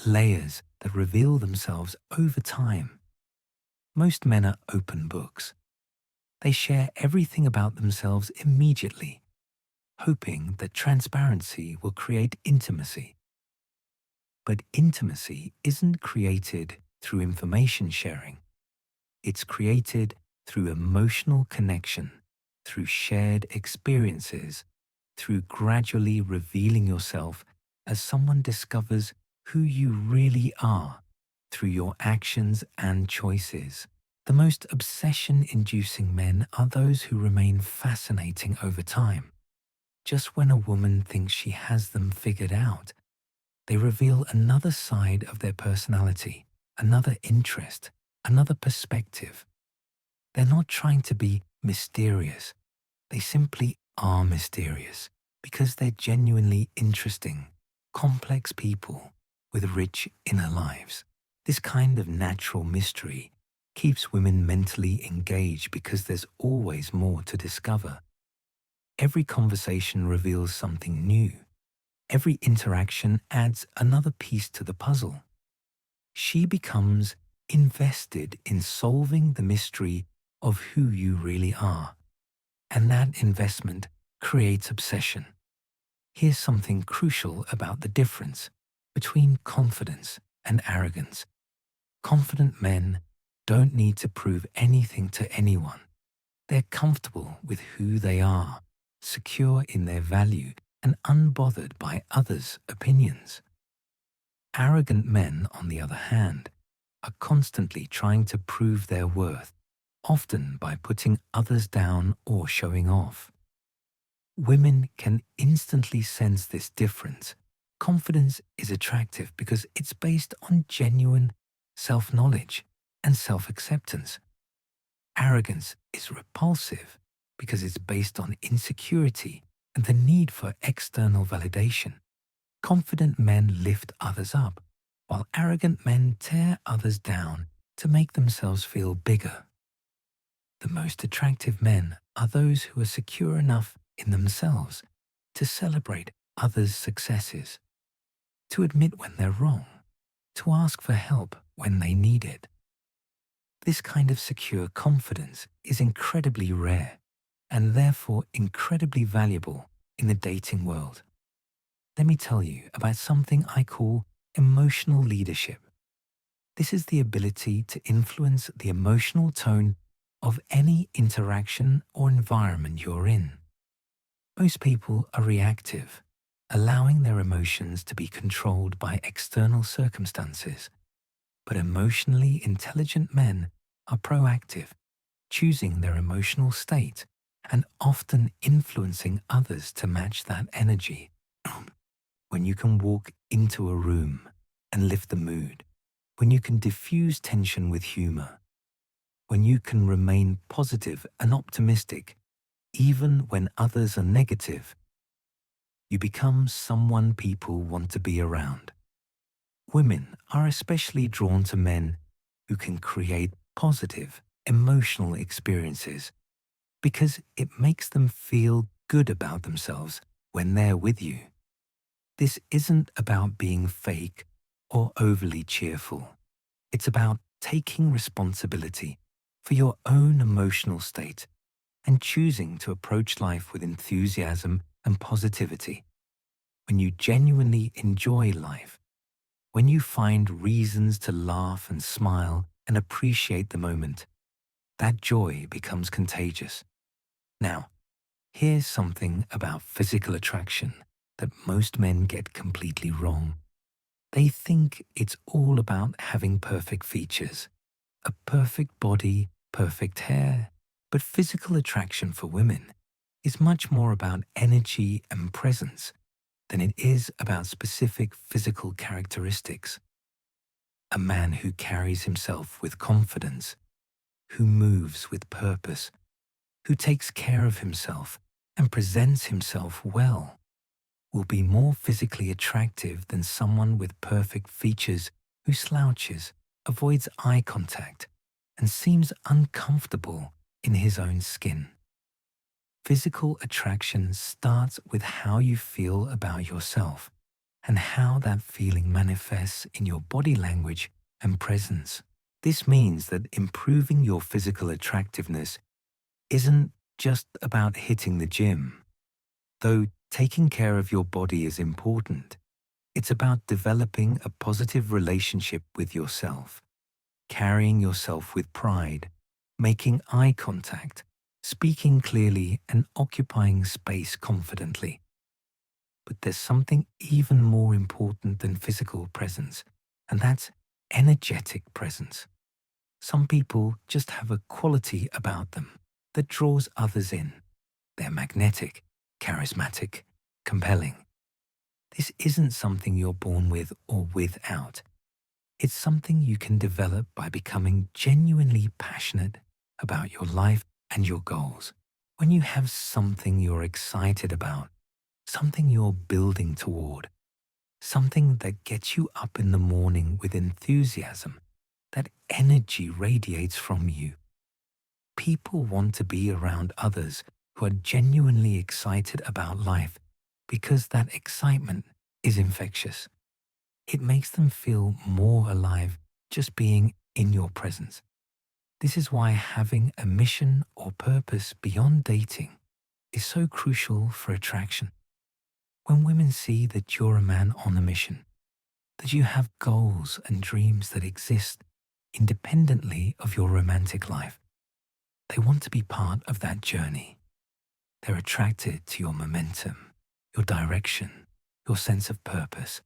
layers that reveal themselves over time. Most men are open books. They share everything about themselves immediately, hoping that transparency will create intimacy. But intimacy isn't created through information sharing. It's created through emotional connection, through shared experiences, through gradually revealing yourself as someone discovers who you really are through your actions and choices. The most obsession-inducing men are those who remain fascinating over time. Just when a woman thinks she has them figured out, they reveal another side of their personality, another interest, another perspective. They're not trying to be mysterious. They simply are mysterious because they're genuinely interesting, complex people with rich inner lives. This kind of natural mystery keeps women mentally engaged because there's always more to discover. Every conversation reveals something new. Every interaction adds another piece to the puzzle. She becomes invested in solving the mystery of who you really are, and that investment creates obsession. Here's something crucial about the difference between confidence and arrogance. Confident men don't need to prove anything to anyone. They're comfortable with who they are, secure in their value, and unbothered by others' opinions. Arrogant men, on the other hand, are constantly trying to prove their worth, often by putting others down or showing off. Women can instantly sense this difference. Confidence is attractive because it's based on genuine self-knowledge and self-acceptance. Arrogance is repulsive because it's based on insecurity and the need for external validation. Confident men lift others up, while arrogant men tear others down to make themselves feel bigger. The most attractive men are those who are secure enough in themselves to celebrate others' successes, to admit when they're wrong, to ask for help when they need it. This kind of secure confidence is incredibly rare and therefore incredibly valuable in the dating world. Let me tell you about something I call emotional leadership. This is the ability to influence the emotional tone of any interaction or environment you're in. Most people are reactive, allowing their emotions to be controlled by external circumstances. But emotionally intelligent men are proactive, choosing their emotional state and often influencing others to match that energy. When you can walk into a room and lift the mood, when you can diffuse tension with humor, when you can remain positive and optimistic even when others are negative, you become someone people want to be around. Women are especially drawn to men who can create positive, emotional experiences because it makes them feel good about themselves when they're with you. This isn't about being fake or overly cheerful. It's about taking responsibility for your own emotional state and choosing to approach life with enthusiasm and positivity. When you genuinely enjoy life, when you find reasons to laugh and smile and appreciate the moment, that joy becomes contagious. Now, here's something about physical attraction that most men get completely wrong. They think it's all about having perfect features, a perfect body, perfect hair. But physical attraction for women is much more about energy and presence than it is about specific physical characteristics. A man who carries himself with confidence, who moves with purpose, who takes care of himself and presents himself well, will be more physically attractive than someone with perfect features who slouches, avoids eye contact, and seems uncomfortable in his own skin. Physical attraction starts with how you feel about yourself and how that feeling manifests in your body language and presence. This means that improving your physical attractiveness isn't just about hitting the gym. Though taking care of your body is important, it's about developing a positive relationship with yourself, carrying yourself with pride, making eye contact, speaking clearly, and occupying space confidently. But there's something even more important than physical presence, and that's energetic presence. Some people just have a quality about them that draws others in. They're magnetic, charismatic, compelling. This isn't something you're born with or without. It's something you can develop by becoming genuinely passionate about your life and your goals. When you have something you're excited about, something you're building toward, something that gets you up in the morning with enthusiasm, that energy radiates from you. People want to be around others who are genuinely excited about life because that excitement is infectious. It makes them feel more alive just being in your presence. This is why having a mission or purpose beyond dating is so crucial for attraction. When women see that you're a man on a mission, that you have goals and dreams that exist independently of your romantic life, They want to be part of that journey. They're attracted to your momentum, your direction, your sense of purpose.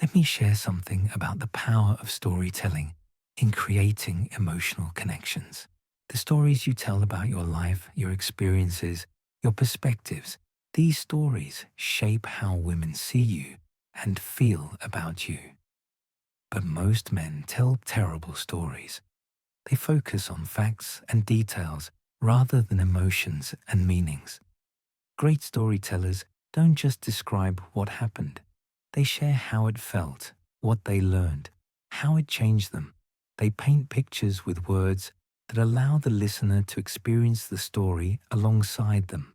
Let me share something about the power of storytelling in creating emotional connections. The stories you tell about your life, your experiences, your perspectives, these stories shape how women see you and feel about you. But most men tell terrible stories. They focus on facts and details rather than emotions and meanings. Great storytellers don't just describe what happened. They share how it felt, what they learned, how it changed them. They paint pictures with words that allow the listener to experience the story alongside them.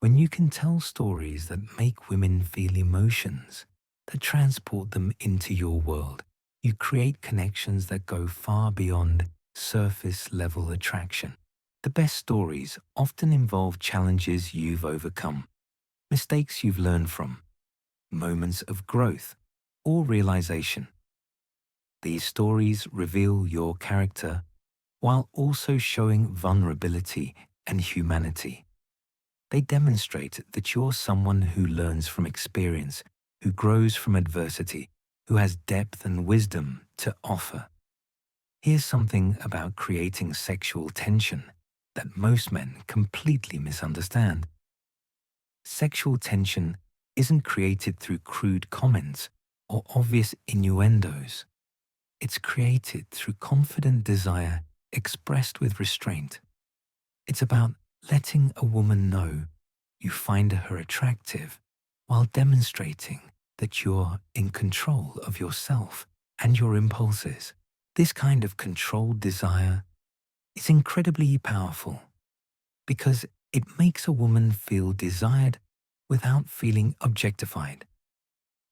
When you can tell stories that make women feel emotions, that transport them into your world, you create connections that go far beyond surface-level attraction. The best stories often involve challenges you've overcome, mistakes you've learned from, moments of growth or realization. These stories reveal your character while also showing vulnerability and humanity. They demonstrate that you're someone who learns from experience, who grows from adversity, who has depth and wisdom to offer. Here's something about creating sexual tension that most men completely misunderstand. Sexual tension isn't created through crude comments or obvious innuendos. It's created through confident desire expressed with restraint. It's about letting a woman know you find her attractive while demonstrating that you're in control of yourself and your impulses. This kind of controlled desire is incredibly powerful because it makes a woman feel desired without feeling objectified.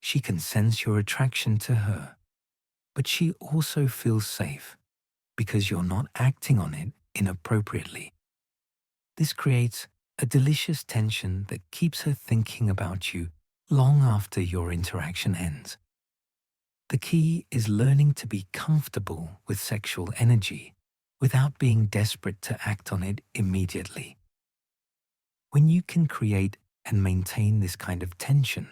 She can sense your attraction to her, but she also feels safe because you're not acting on it inappropriately. This creates a delicious tension that keeps her thinking about you long after your interaction ends. The key is learning to be comfortable with sexual energy without being desperate to act on it immediately. When you can create and maintain this kind of tension,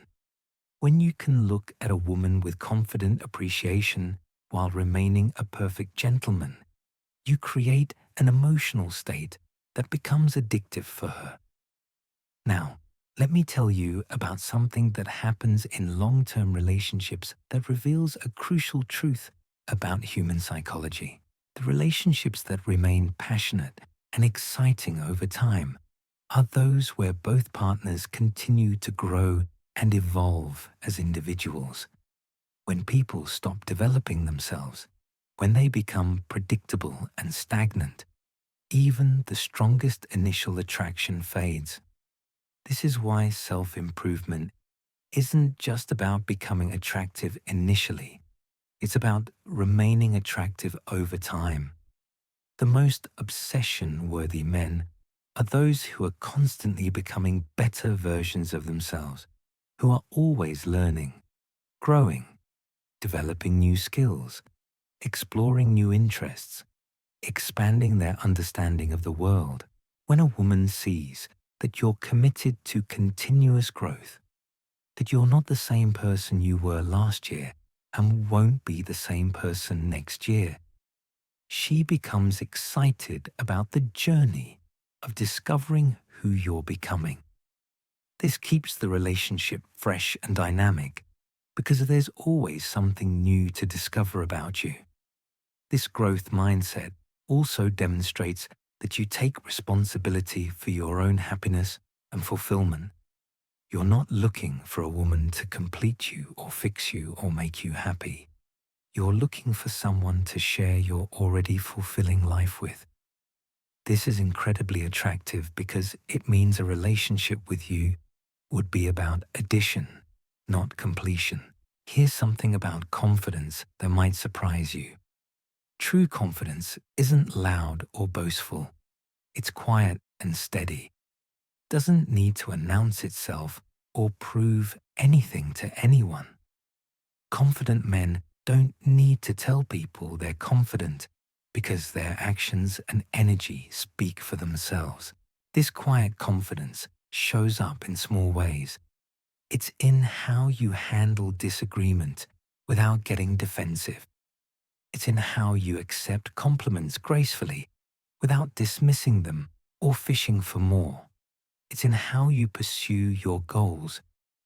when you can look at a woman with confident appreciation while remaining a perfect gentleman, you create an emotional state that becomes addictive for her. Now, let me tell you about something that happens in long-term relationships that reveals a crucial truth about human psychology. The relationships that remain passionate and exciting over time are those where both partners continue to grow and evolve as individuals. When people stop developing themselves, when they become predictable and stagnant, even the strongest initial attraction fades. This is why self-improvement isn't just about becoming attractive initially. It's about remaining attractive over time. The most obsession-worthy men are those who are constantly becoming better versions of themselves, who are always learning, growing, developing new skills, exploring new interests, expanding their understanding of the world. When a woman sees that you're committed to continuous growth, that you're not the same person you were last year and won't be the same person next year, she becomes excited about the journey of discovering who you're becoming. This keeps the relationship fresh and dynamic because there's always something new to discover about you. This growth mindset also demonstrates that you take responsibility for your own happiness and fulfillment. You're not looking for a woman to complete you or fix you or make you happy. You're looking for someone to share your already fulfilling life with. This is incredibly attractive because it means a relationship with you would be about addition, not completion. Here's something about confidence that might surprise you. True confidence isn't loud or boastful. It's quiet and steady. It doesn't need to announce itself or prove anything to anyone. Confident men don't need to tell people they're confident because their actions and energy speak for themselves. This quiet confidence shows up in small ways. It's in how you handle disagreement without getting defensive. It's in how you accept compliments gracefully without dismissing them or fishing for more. It's in how you pursue your goals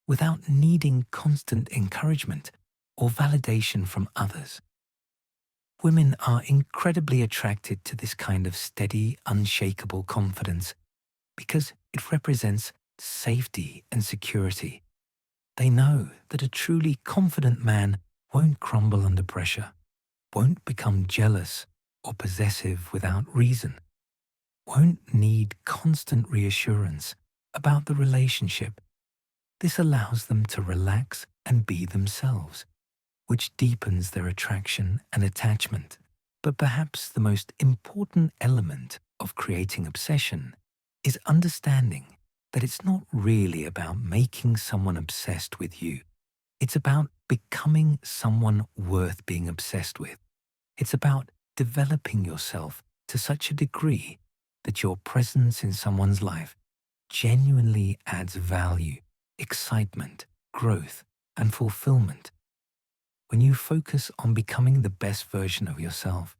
without needing constant encouragement or validation from others. Women are incredibly attracted to this kind of steady, unshakable confidence because it represents safety and security. They know that a truly confident man won't crumble under pressure, won't become jealous or possessive without reason, won't need constant reassurance about the relationship. This allows them to relax and be themselves, which deepens their attraction and attachment. But perhaps the most important element of creating obsession is understanding that it's not really about making someone obsessed with you. It's about becoming someone worth being obsessed with. It's about developing yourself to such a degree that your presence in someone's life genuinely adds value, excitement, growth, and fulfillment. When you focus on becoming the best version of yourself,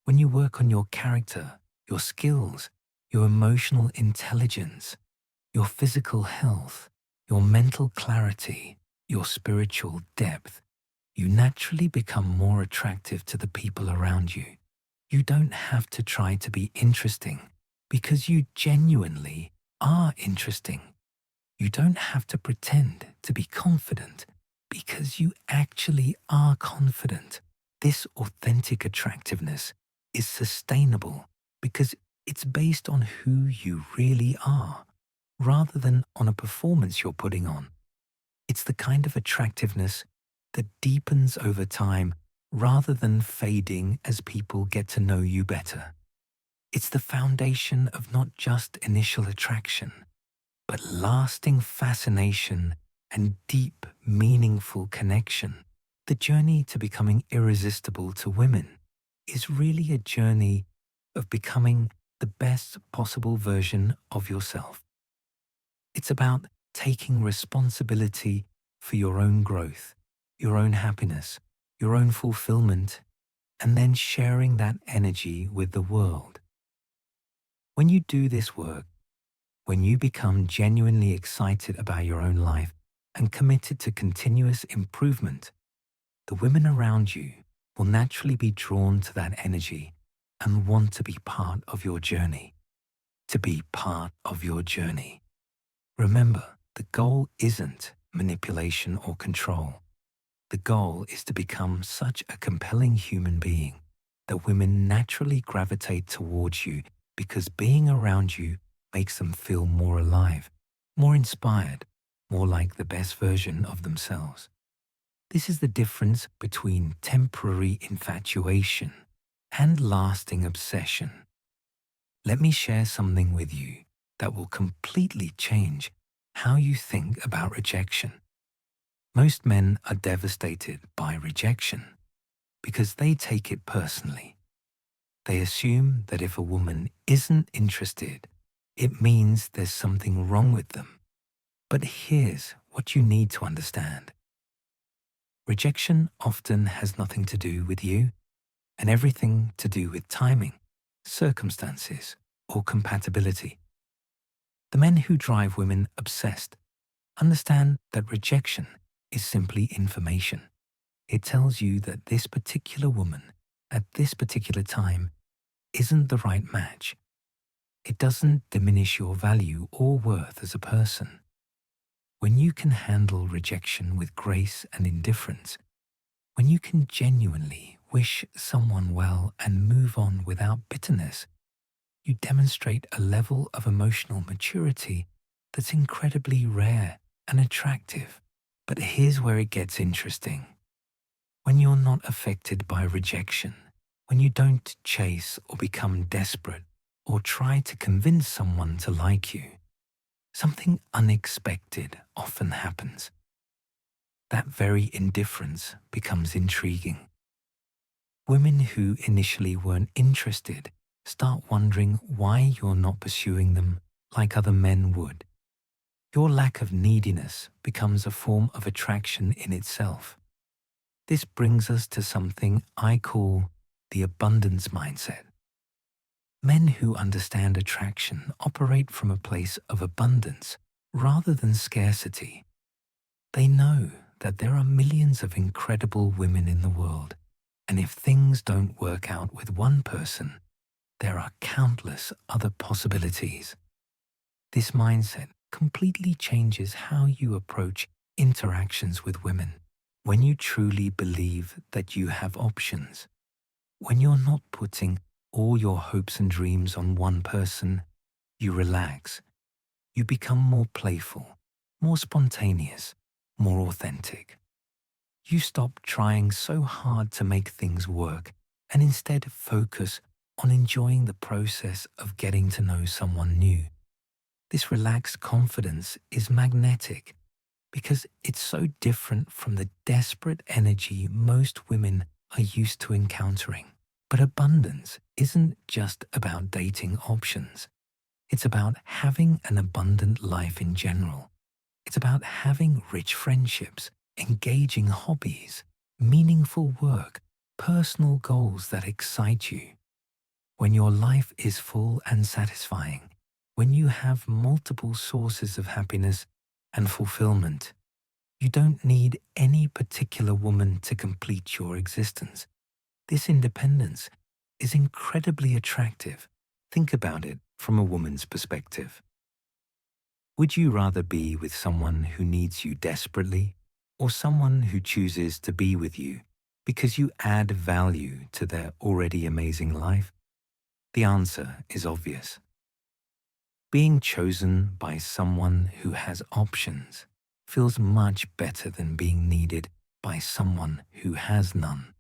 when you work on your character, your skills, your emotional intelligence, your physical health, your mental clarity, your spiritual depth, you naturally become more attractive to the people around you. You don't have to try to be interesting because you genuinely are interesting. You don't have to pretend to be confident because you actually are confident. This authentic attractiveness is sustainable because it's based on who you really are, rather than on a performance you're putting on. It's the kind of attractiveness that deepens over time rather than fading as people get to know you better. It's the foundation of not just initial attraction, but lasting fascination and deep, meaningful connection. The journey to becoming irresistible to women is really a journey of becoming the best possible version of yourself. It's about taking responsibility for your own growth, your own happiness, your own fulfillment, and then sharing that energy with the world. When you do this work, when you become genuinely excited about your own life and committed to continuous improvement, the women around you will naturally be drawn to that energy and want to be part of your journey. To be part of your journey. Remember, the goal isn't manipulation or control. The goal is to become such a compelling human being that women naturally gravitate towards you because being around you makes them feel more alive, more inspired, more like the best version of themselves. This is the difference between temporary infatuation and lasting obsession. Let me share something with you that will completely change how you think about rejection. Most men are devastated by rejection because they take it personally. They assume that if a woman isn't interested, it means there's something wrong with them. But here's what you need to understand. Rejection often has nothing to do with you and everything to do with timing, circumstances, or compatibility. The men who drive women obsessed understand that rejection is simply information. It tells you that this particular woman at this particular time isn't the right match. It doesn't diminish your value or worth as a person. When you can handle rejection with grace and indifference, when you can genuinely wish someone well and move on without bitterness, you demonstrate a level of emotional maturity that's incredibly rare and attractive. But here's where it gets interesting. When you're not affected by rejection, when you don't chase or become desperate or try to convince someone to like you, something unexpected often happens. That very indifference becomes intriguing. Women who initially weren't interested start wondering why you're not pursuing them like other men would. Your lack of neediness becomes a form of attraction in itself. This brings us to something I call the abundance mindset. Men who understand attraction operate from a place of abundance rather than scarcity. They know that there are millions of incredible women in the world, and if things don't work out with one person, there are countless other possibilities. This mindset completely changes how you approach interactions with women. When you truly believe that you have options, when you're not putting all your hopes and dreams on one person, you relax. You become more playful, more spontaneous, more authentic. You stop trying so hard to make things work and instead focus on enjoying the process of getting to know someone new. This relaxed confidence is magnetic because it's so different from the desperate energy most women are used to encountering. But abundance isn't just about dating options. It's about having an abundant life in general. It's about having rich friendships, engaging hobbies, meaningful work, personal goals that excite you. When your life is full and satisfying, when you have multiple sources of happiness and fulfillment, you don't need any particular woman to complete your existence. This independence is incredibly attractive. Think about it from a woman's perspective. Would you rather be with someone who needs you desperately, or someone who chooses to be with you because you add value to their already amazing life? The answer is obvious. Being chosen by someone who has options feels much better than being needed by someone who has none.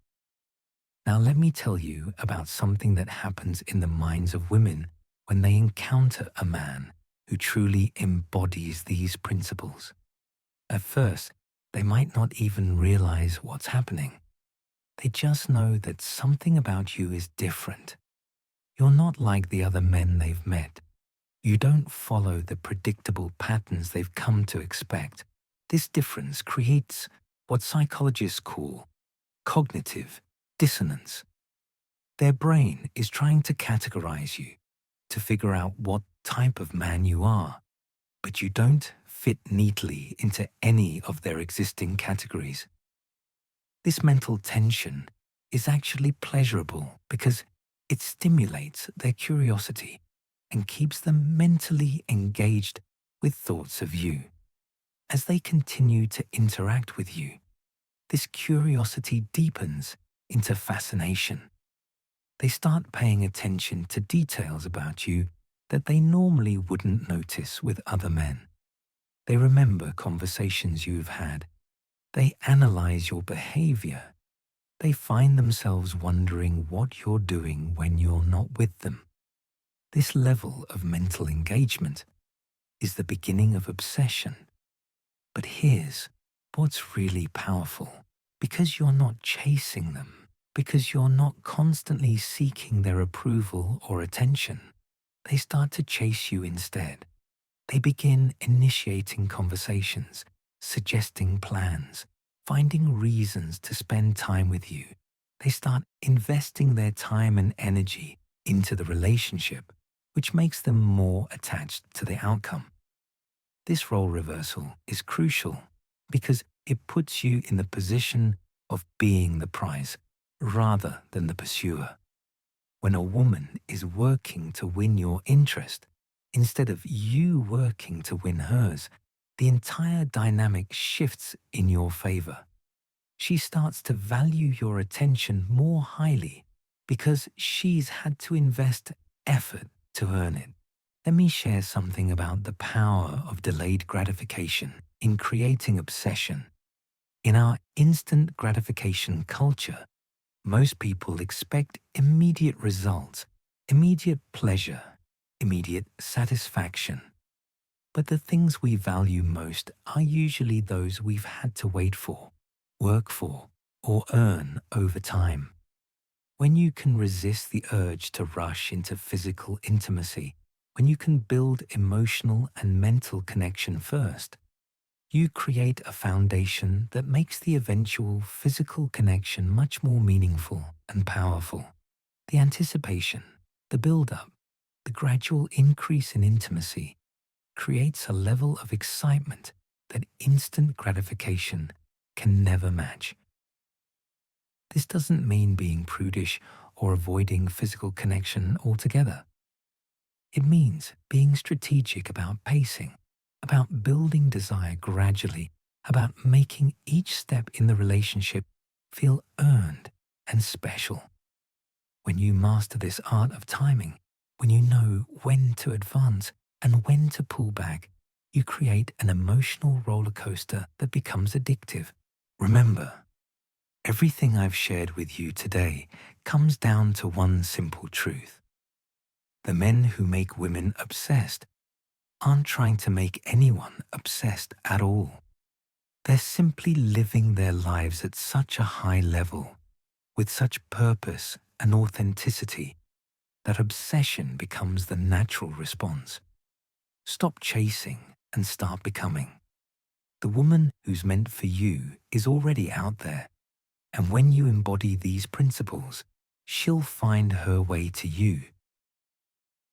Now let me tell you about something that happens in the minds of women when they encounter a man who truly embodies these principles. At first, they might not even realize what's happening. They just know that something about you is different. You're not like the other men they've met. You don't follow the predictable patterns they've come to expect. This difference creates what psychologists call cognitive dissonance. Their brain is trying to categorize you, to figure out what type of man you are, but you don't fit neatly into any of their existing categories. This mental tension is actually pleasurable because it stimulates their curiosity and keeps them mentally engaged with thoughts of you. As they continue to interact with you, this curiosity deepens into fascination. They start paying attention to details about you that they normally wouldn't notice with other men. They remember conversations you've had. They analyze your behavior. They find themselves wondering what you're doing when you're not with them. This level of mental engagement is the beginning of obsession. But here's what's really powerful. Because you're not chasing them, because you're not constantly seeking their approval or attention, they start to chase you instead. They begin initiating conversations, suggesting plans, finding reasons to spend time with you. They start investing their time and energy into the relationship, which makes them more attached to the outcome. This role reversal is crucial because it puts you in the position of being the prize rather than the pursuer. When a woman is working to win your interest, instead of you working to win hers, the entire dynamic shifts in your favor. She starts to value your attention more highly because she's had to invest effort to earn it. Let me share something about the power of delayed gratification in creating obsession. In our instant gratification culture, most people expect immediate results, immediate pleasure, immediate satisfaction. But the things we value most are usually those we've had to wait for, work for, or earn over time. When you can resist the urge to rush into physical intimacy, when you can build emotional and mental connection first, you create a foundation that makes the eventual physical connection much more meaningful and powerful. The anticipation, the build-up, the gradual increase in intimacy creates a level of excitement that instant gratification can never match. This doesn't mean being prudish or avoiding physical connection altogether. It means being strategic about pacing, about building desire gradually, about making each step in the relationship feel earned and special. When you master this art of timing, when you know when to advance and when to pull back, you create an emotional roller coaster that becomes addictive. Remember, everything I've shared with you today comes down to one simple truth. The men who make women obsessed aren't trying to make anyone obsessed at all. They're simply living their lives at such a high level, with such purpose and authenticity, that obsession becomes the natural response. Stop chasing and start becoming. The woman who's meant for you is already out there, and when you embody these principles, she'll find her way to you